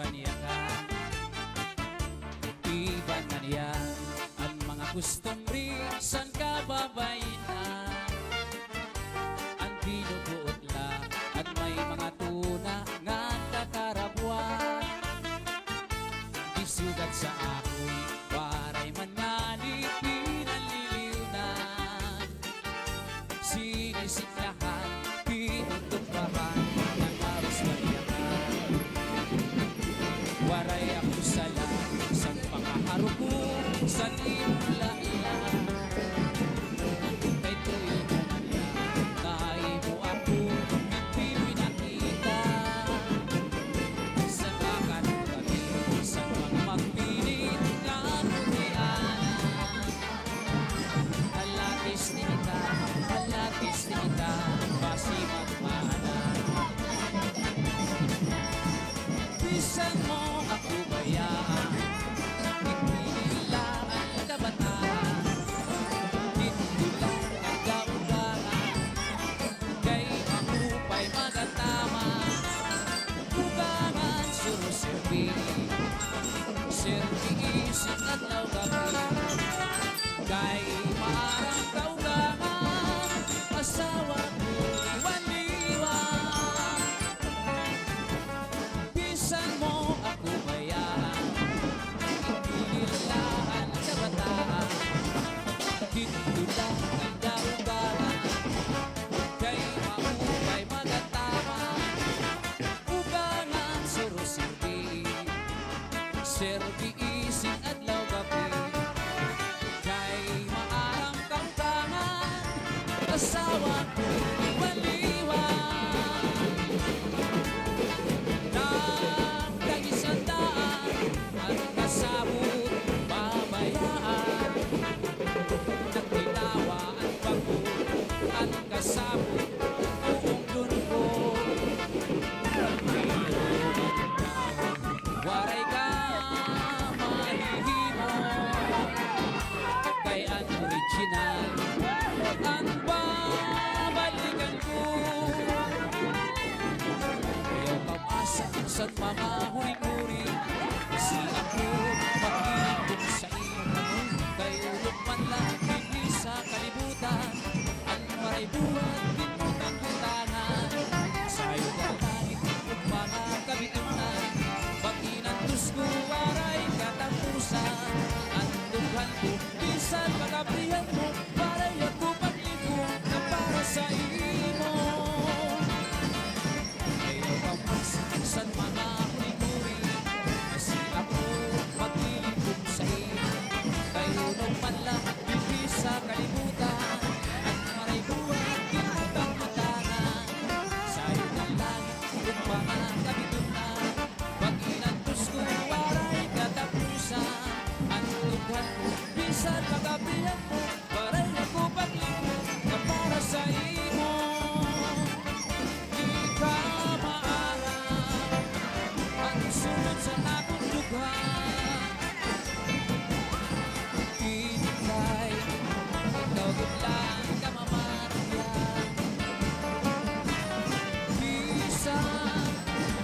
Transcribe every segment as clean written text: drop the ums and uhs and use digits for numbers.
banyakan. Iban na niya ang mga kustumri san kababainan. Ang binubuot lang at may mga tuna nga kakarabuan. Isugat sa ako'y waray manali pinaliliunan. Sinisiklahan, pinutumpahan ng aros banyakan. Waray ako sala sa pakaharuko sa limula-ila. Kay tuyo naman yan, naibo ako, hindi pinakita. Sa kakanong kami, sa mga magpilit na kurianan. Halakis ni kita, basi magmana. Bisan mo ako bayaan, ipilang ang kabataan. Dito lang ang gaugangan, kay mahupay magatama. Ugangan suru-serbi, serbi-isip at law-gabi. Kay maarang kaugangan, asawa ko iwan-iwan. Bisan mo ako bayaan, inilaan kabataan. Dito lang ang gaugangan, kay mahupay magatama. Ugangan suru-serbi, serbi-isip at law-gabi. Kay maarang kaugangan, asawa ko iwan-iwan. Nang kagisandaan at kasabot babayaan. Nagtinawa at bago at kasabot buong luno. Waray ka mahihimo, kay ang original ang babalikan ko. Kaya pamasa sa mga huri-huri, si ako makinig kung sa iyo. Kay ulog man lang hindi sa kalibutan, ang maray buwan pinutang kutangan. Sa'yo kalangit at mga kabitunan, pag-inantos ko waray katapusan. Ang dughan ko, bisan pag-abrihan mo, waray ako paglipo na para sa imo. Kayo pamasa sa mga huri-huri, kasi ako magpiling kong sa iyo. Kayo nung man lang hindi sa kalimutan, at maray buwan pinutang matangan. Sa'yo ng langit at mga kabitunan, pag-inantos ko waray katapusan. Ang dughan ko, bisan pag-abrihan mo, waray ako paglipo na para sa imo. Di ka maarang ang sunod sa akong dughan. Pinitay, ikaw gitlang kamamaryan. Bisan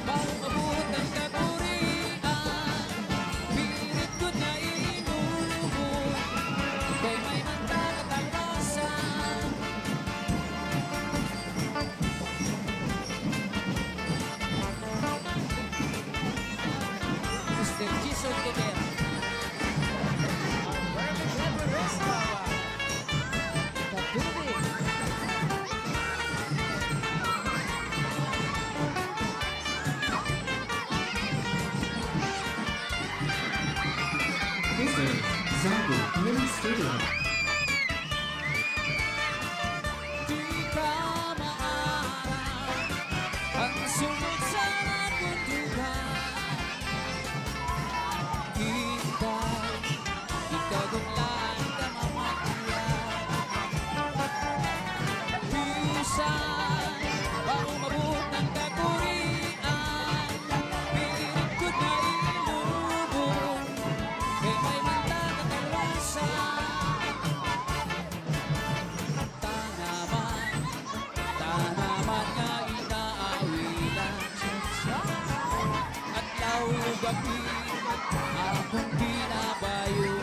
bago mabut ang kakurian, pilit ko na inulubog, kay may mandagat ang rasan. Mr. Jason Tevera. This is Zombie Mini Studio. Di ka maarang ang sunod sa akong dughan. Ikaw gumlaan ka mamatyan. Bisan bago mabut ng kakurian, pilit ko na ilubog, kay may mandagat ang rasan. Tanaman nga inaawilan, at lawin gabi, akong binabayo.